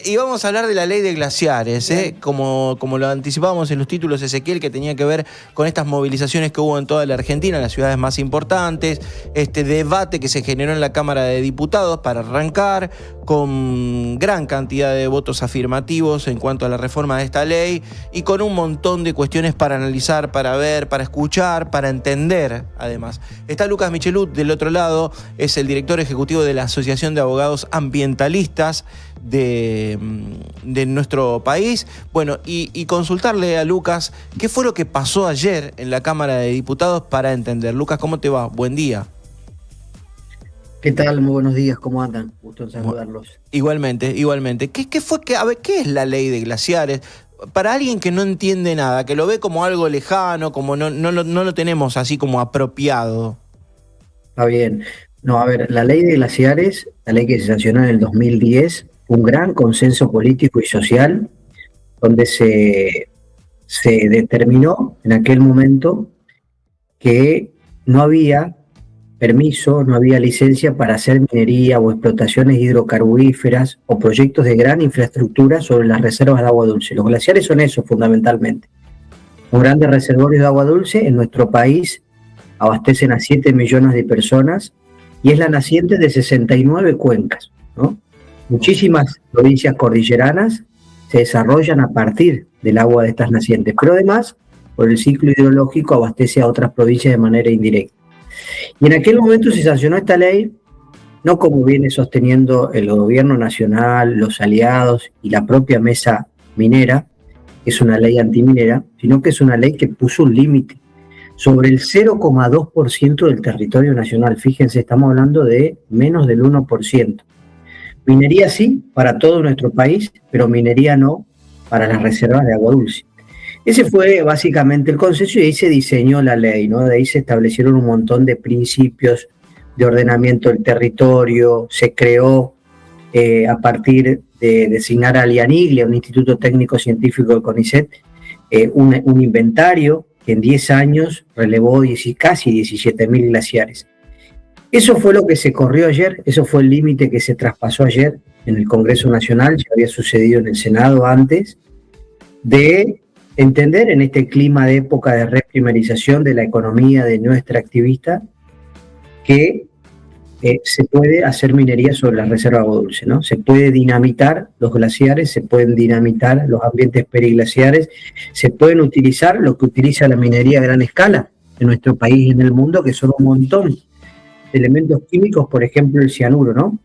Y vamos a hablar de la ley de glaciares, como lo anticipábamos en los títulos, Ezequiel, que tenía que ver con estas movilizaciones que hubo en toda la Argentina, en las ciudades más importantes, este debate que se generó en la Cámara de Diputados para arrancar, con gran cantidad de votos afirmativos en cuanto a la reforma de esta ley y con un montón de cuestiones para analizar, para ver, para escuchar, para entender, además. Está Lucas Michelud del otro lado, es el director ejecutivo de la Asociación de Abogados Ambientalistas de nuestro país. Bueno, y consultarle a Lucas qué fue lo que pasó ayer en la Cámara de Diputados para entender. Lucas, ¿cómo te va? Buen día. ¿Qué tal? Muy buenos días, ¿cómo andan? Gusto en saludarlos. Igualmente. ¿Qué fue a ver, qué es la ley de glaciares? Para alguien que no entiende nada, que lo ve como algo lejano, como no lo tenemos así como apropiado. Está bien. No, a ver, la ley de glaciares, la ley que se sancionó en el 2010, un gran consenso político y social, donde se determinó en aquel momento que no había permiso, no había licencia para hacer minería o explotaciones hidrocarburíferas o proyectos de gran infraestructura sobre las reservas de agua dulce. Los glaciares son eso fundamentalmente. Los grandes reservorios de agua dulce en nuestro país abastecen a 7 millones de personas y es la naciente de 69 cuencas, ¿no? Muchísimas provincias cordilleranas se desarrollan a partir del agua de estas nacientes, pero además, por el ciclo hidrológico, abastece a otras provincias de manera indirecta. Y en aquel momento se sancionó esta ley, no como viene sosteniendo el gobierno nacional, los aliados y la propia mesa minera, que es una ley antiminera, sino que es una ley que puso un límite sobre el 0,2% del territorio nacional. Fíjense, estamos hablando de menos del 1%. Minería sí, para todo nuestro país, pero minería no para las reservas de agua dulce. Ese fue básicamente el consenso y ahí se diseñó la ley, ¿no? De ahí se establecieron un montón de principios de ordenamiento del territorio, se creó a partir de designar al IANIGLE, un Instituto Técnico Científico del CONICET, un inventario que en 10 años relevó casi 17.000 glaciares. Eso fue lo que se corrió ayer, eso fue el límite que se traspasó ayer en el Congreso Nacional, ya había sucedido en el Senado antes, de entender en este clima de época de reprimerización de la economía de nuestra activista que se puede hacer minería sobre la reserva de agua dulce, ¿no? Se puede dinamitar los glaciares, se pueden dinamitar los ambientes periglaciares, se pueden utilizar lo que utiliza la minería a gran escala en nuestro país y en el mundo, que son un montón de elementos químicos, por ejemplo el cianuro, ¿no?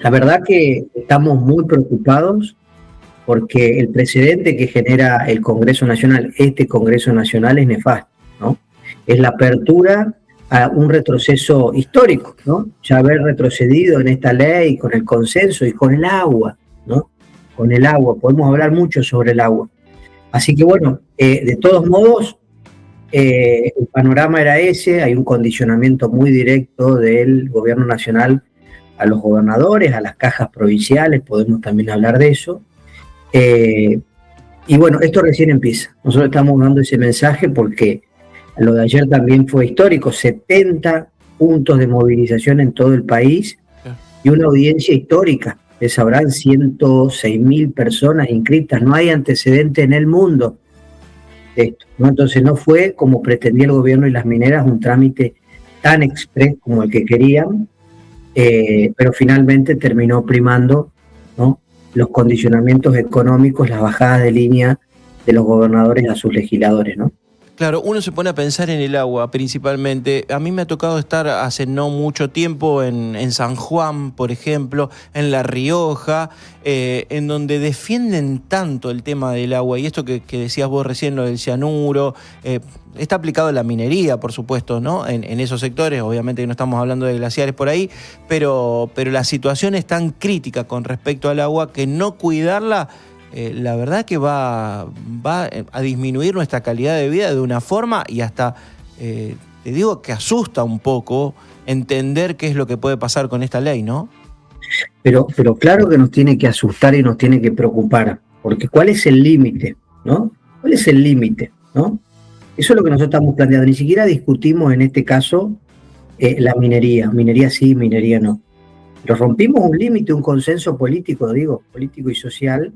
La verdad que estamos muy preocupados porque el precedente que genera el Congreso Nacional, este Congreso Nacional, es nefasto, ¿no? Es la apertura a un retroceso histórico, ¿no? Ya haber retrocedido en esta ley con el consenso y con el agua, ¿no? Con el agua, podemos hablar mucho sobre el agua. Así que bueno, de todos modos, el panorama era ese, hay un condicionamiento muy directo del gobierno nacional a los gobernadores, a las cajas provinciales, podemos también hablar de eso. Y bueno, esto recién empieza. Nosotros estamos dando ese mensaje porque lo de ayer también fue histórico, 70 puntos de movilización en todo el país y una audiencia histórica. Les habrán 106.000 personas inscritas, no hay antecedente en el mundo de esto, ¿no? Entonces no fue, como pretendía el gobierno y las mineras, un trámite tan exprés como el que querían, pero finalmente terminó primando, ¿no?, los condicionamientos económicos, las bajadas de línea de los gobernadores a sus legisladores, ¿no? Claro, uno se pone a pensar en el agua principalmente. A mí me ha tocado estar hace no mucho tiempo en San Juan, por ejemplo, en La Rioja, en donde defienden tanto el tema del agua. Y esto que decías vos recién, lo del cianuro, está aplicado a la minería, por supuesto, ¿no? En esos sectores, obviamente que no estamos hablando de glaciares por ahí, pero la situación es tan crítica con respecto al agua que no cuidarla, la verdad que va a disminuir nuestra calidad de vida de una forma y hasta, te digo que asusta un poco entender qué es lo que puede pasar con esta ley, ¿no? Pero claro que nos tiene que asustar y nos tiene que preocupar, porque ¿cuál es el límite, no? ¿Cuál es el límite, no? Eso es lo que nosotros estamos planteando. Ni siquiera discutimos en este caso la minería sí, minería no. Pero rompimos un límite, un consenso político, digo, político y social,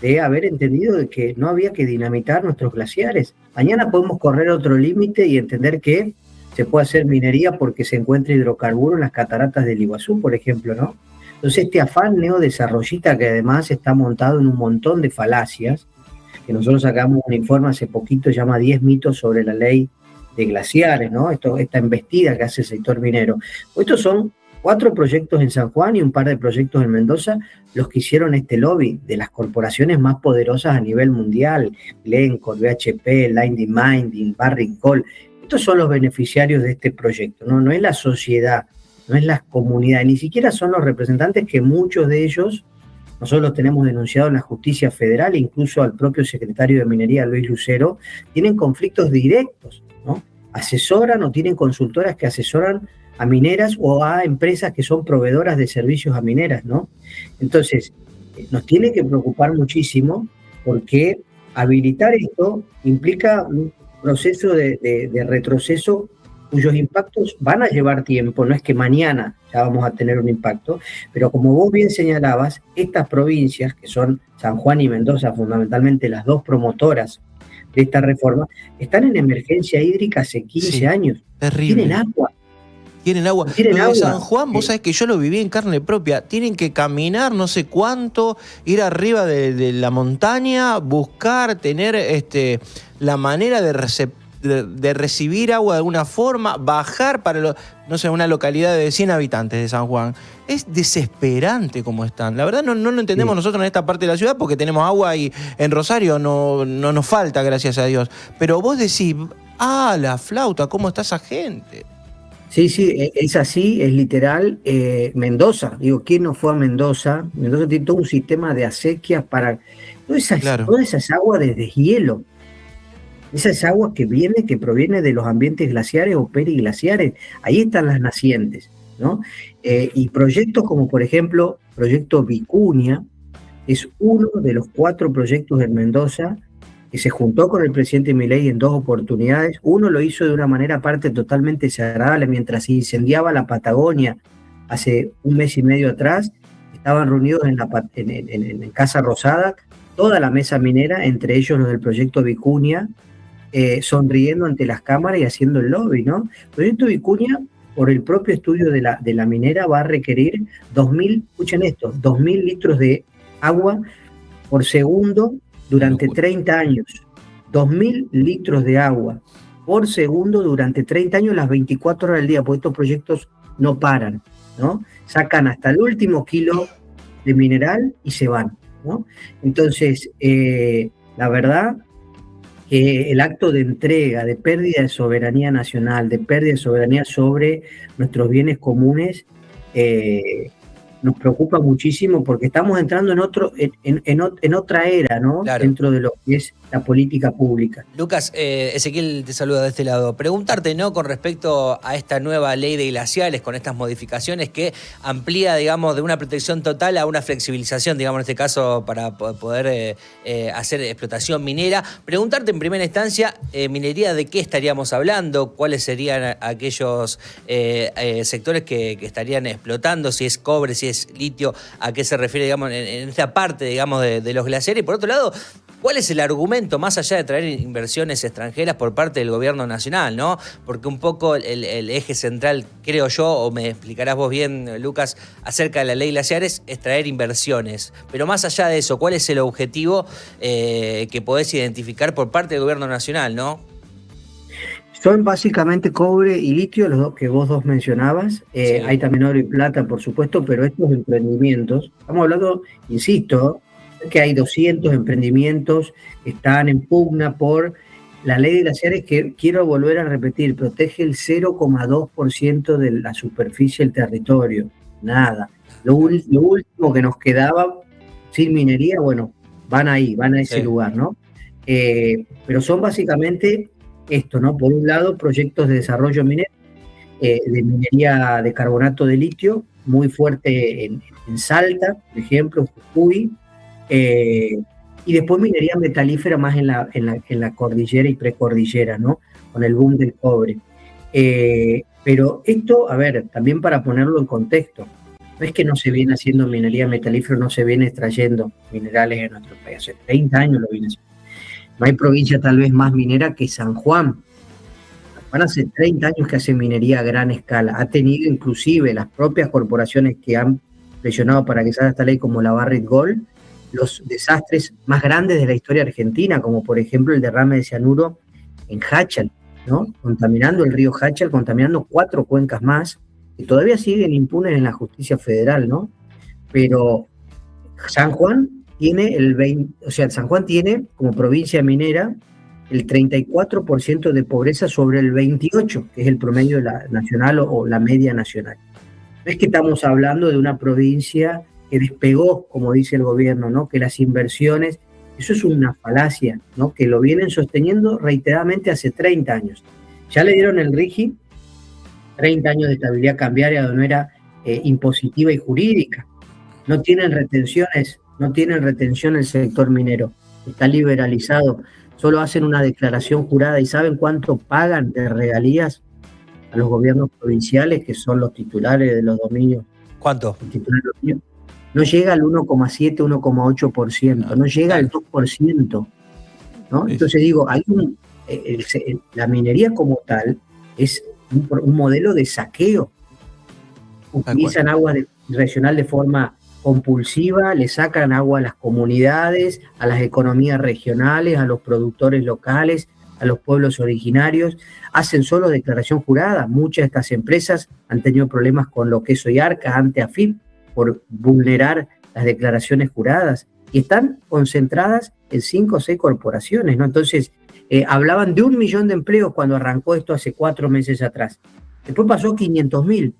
de haber entendido de que no había que dinamitar nuestros glaciares. Mañana podemos correr otro límite y entender que se puede hacer minería porque se encuentra hidrocarburo en las cataratas del Iguazú, por ejemplo, ¿no? Entonces este afán neodesarrollista, que además está montado en un montón de falacias, que nosotros sacamos un informe hace poquito, se llama 10 mitos sobre la ley de glaciares, ¿no? Esta embestida que hace el sector minero. Estos son 4 proyectos en San Juan y un par de proyectos en Mendoza, los que hicieron este lobby de las corporaciones más poderosas a nivel mundial, Glencore, BHP, Linde Mining, Barrick Gold. Estos son los beneficiarios de este proyecto, ¿no? No es la sociedad, no es la comunidad, ni siquiera son los representantes, que muchos de ellos nosotros los tenemos denunciado en la justicia federal, incluso al propio secretario de Minería, Luis Lucero, tienen conflictos directos, ¿no? Asesoran o tienen consultoras que asesoran a mineras o a empresas que son proveedoras de servicios a mineras, ¿no? Entonces, nos tiene que preocupar muchísimo, porque habilitar esto implica un proceso de retroceso cuyos impactos van a llevar tiempo. No es que mañana ya vamos a tener un impacto, pero como vos bien señalabas, estas provincias, que son San Juan y Mendoza, fundamentalmente las dos promotoras de esta reforma, están en emergencia hídrica hace 15 años. Terrible. Tienen agua. Tienen agua. Tienen Lo de agua. San Juan, vos sabés que yo lo viví en carne propia. Tienen que caminar no sé cuánto, ir arriba de la montaña, buscar, tener la manera de recibir agua de alguna forma, bajar para, no sé, una localidad de 100 habitantes de San Juan. Es desesperante como están. La verdad no lo entendemos nosotros en esta parte de la ciudad, porque tenemos agua y en Rosario no nos falta, gracias a Dios. Pero vos decís, la flauta, ¿cómo está esa gente? Sí, es así, es literal. Mendoza, digo, ¿quién no fue a Mendoza? Mendoza tiene todo un sistema de acequias para todas esas aguas de deshielo. Esas aguas que proviene de los ambientes glaciares o periglaciares. Ahí están las nacientes, ¿no? Y proyectos como, por ejemplo, Proyecto Vicuña, es uno de los 4 proyectos en Mendoza que se juntó con el presidente Milei en 2 oportunidades. Uno lo hizo de una manera aparte totalmente desagradable, mientras se incendiaba la Patagonia hace un mes y medio atrás. Estaban reunidos en Casa Rosada toda la mesa minera, entre ellos los del Proyecto Vicuña, sonriendo ante las cámaras y haciendo el lobby, ¿no? El Proyecto Vicuña, por el propio estudio de la minera, va a requerir 2.000 litros de agua por segundo durante 30 años. 2.000 litros de agua por segundo durante 30 años, las 24 horas del día, porque estos proyectos no paran, ¿no? Sacan hasta el último kilo de mineral y se van, ¿no? Entonces, la verdad que el acto de entrega, de pérdida de soberanía nacional, de pérdida de soberanía sobre nuestros bienes comunes, nos preocupa muchísimo, porque estamos entrando en otra era, ¿no? Claro. Dentro de lo que es la política pública. Lucas, Ezequiel te saluda de este lado. Preguntarte, ¿no?, con respecto a esta nueva ley de glaciares, con estas modificaciones que amplía, digamos, de una protección total a una flexibilización, digamos, en este caso, para poder hacer explotación minera. Preguntarte en primera instancia, minería, ¿de qué estaríamos hablando? ¿Cuáles serían aquellos sectores que estarían explotando? Si es cobre, si es litio, ¿a qué se refiere, digamos, en esta parte, digamos, de los glaciares? Y por otro lado, ¿cuál es el argumento, más allá de traer inversiones extranjeras por parte del gobierno nacional, ¿no? Porque un poco el eje central, creo yo, o me explicarás vos bien, Lucas, acerca de la ley glaciares, es traer inversiones. Pero más allá de eso, ¿cuál es el objetivo que podés identificar por parte del gobierno nacional, no? Son básicamente cobre y litio, los dos que vos dos mencionabas. Sí. Hay también oro y plata, por supuesto, pero estos emprendimientos, estamos hablando, insisto, que hay 200 emprendimientos que están en pugna por la ley de glaciares, que, quiero volver a repetir, protege el 0,2% de la superficie del territorio. Nada. Lo último que nos quedaba sin minería, bueno, van a ese lugar, ¿no? Pero son básicamente esto, ¿no? Por un lado, proyectos de desarrollo minero, de minería de carbonato de litio, muy fuerte en Salta, por ejemplo, en Jujuy, y después minería metalífera más en la cordillera y precordillera, ¿no? Con el boom del cobre. Pero esto, a ver, también para ponerlo en contexto, No es que no se viene haciendo minería metalífera, no se viene extrayendo minerales en nuestro país. Hace 30 años lo viene haciendo. No hay provincia tal vez más minera que San Juan. Van hace 30 años que hace minería a gran escala. Ha tenido inclusive las propias corporaciones que han presionado para que salga esta ley, como la Barrick Gold, los desastres más grandes de la historia argentina, como por ejemplo el derrame de cianuro en Hachal, ¿no? Contaminando el río Hachal, contaminando 4 cuencas más, que todavía siguen impunes en la justicia federal, ¿no? Pero San Juan tiene San Juan tiene como provincia minera el 34% de pobreza sobre el 28%, que es el promedio de la nacional o la media nacional. No es que estamos hablando de una provincia que despegó, como dice el gobierno, ¿no? Que las inversiones, eso es una falacia, ¿no? Que lo vienen sosteniendo reiteradamente hace 30 años. Ya le dieron el RIGI, 30 años de estabilidad cambiaria de manera impositiva y jurídica. No tienen retenciones el sector minero. Está liberalizado. Solo hacen una declaración jurada y ¿saben cuánto pagan de regalías a los gobiernos provinciales, que son los titulares de los dominios? ¿Cuánto? No llega al 1,7, 1,8%, no llega al 2%, ¿no? Entonces digo, la minería como tal es un modelo de saqueo. Utilizan agua regional de forma compulsiva, le sacan agua a las comunidades, a las economías regionales, a los productores locales, a los pueblos originarios, hacen solo declaración jurada. Muchas de estas empresas han tenido problemas con lo que es Arca ante AFIP por vulnerar las declaraciones juradas, y están concentradas en 5 o 6 corporaciones, ¿no? Entonces, hablaban de 1 millón de empleos cuando arrancó esto hace 4 meses atrás. Después pasó 500.000,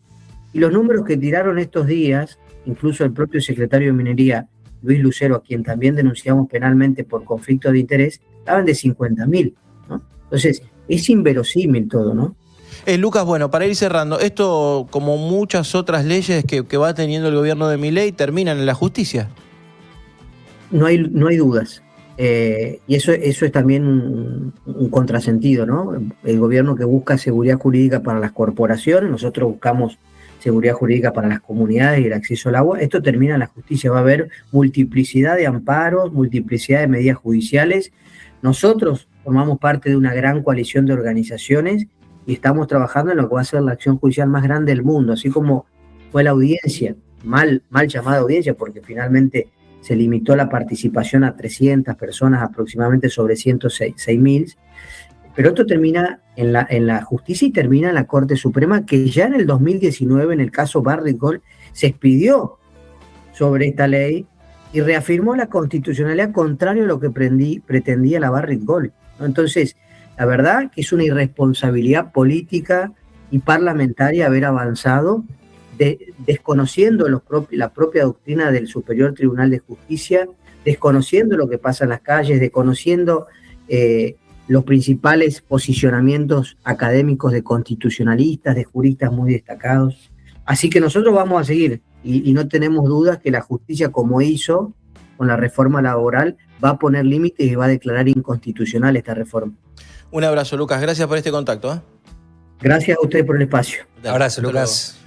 y los números que tiraron estos días, incluso el propio secretario de Minería, Luis Lucero, a quien también denunciamos penalmente por conflicto de interés, estaban de 50.000, ¿no? Entonces, es inverosímil todo, ¿no? Lucas, bueno, para ir cerrando, esto, como muchas otras leyes que va teniendo el gobierno de Milei, terminan en la justicia. No hay dudas. Y eso es también un contrasentido, ¿no? El gobierno que busca seguridad jurídica para las corporaciones, nosotros buscamos seguridad jurídica para las comunidades y el acceso al agua. Esto termina en la justicia. Va a haber multiplicidad de amparos, multiplicidad de medidas judiciales. Nosotros formamos parte de una gran coalición de organizaciones y estamos trabajando en lo que va a ser la acción judicial más grande del mundo, así como fue la audiencia, mal llamada audiencia, porque finalmente se limitó la participación a 300 personas aproximadamente sobre 106.000, pero esto termina en la justicia y termina en la Corte Suprema, que ya en el 2019, en el caso Barrick Gold, se expidió sobre esta ley y reafirmó la constitucionalidad contrario a lo que pretendía la Barrick Gold, ¿no? Entonces, la verdad que es una irresponsabilidad política y parlamentaria haber avanzado, desconociendo la propia doctrina del Superior Tribunal de Justicia, desconociendo lo que pasa en las calles, desconociendo los principales posicionamientos académicos de constitucionalistas, de juristas muy destacados. Así que nosotros vamos a seguir y no tenemos dudas que la justicia, como hizo con la reforma laboral, va a poner límites y va a declarar inconstitucional esta reforma. Un abrazo, Lucas. Gracias por este contacto. Gracias a ustedes por el espacio. Un abrazo, Lucas.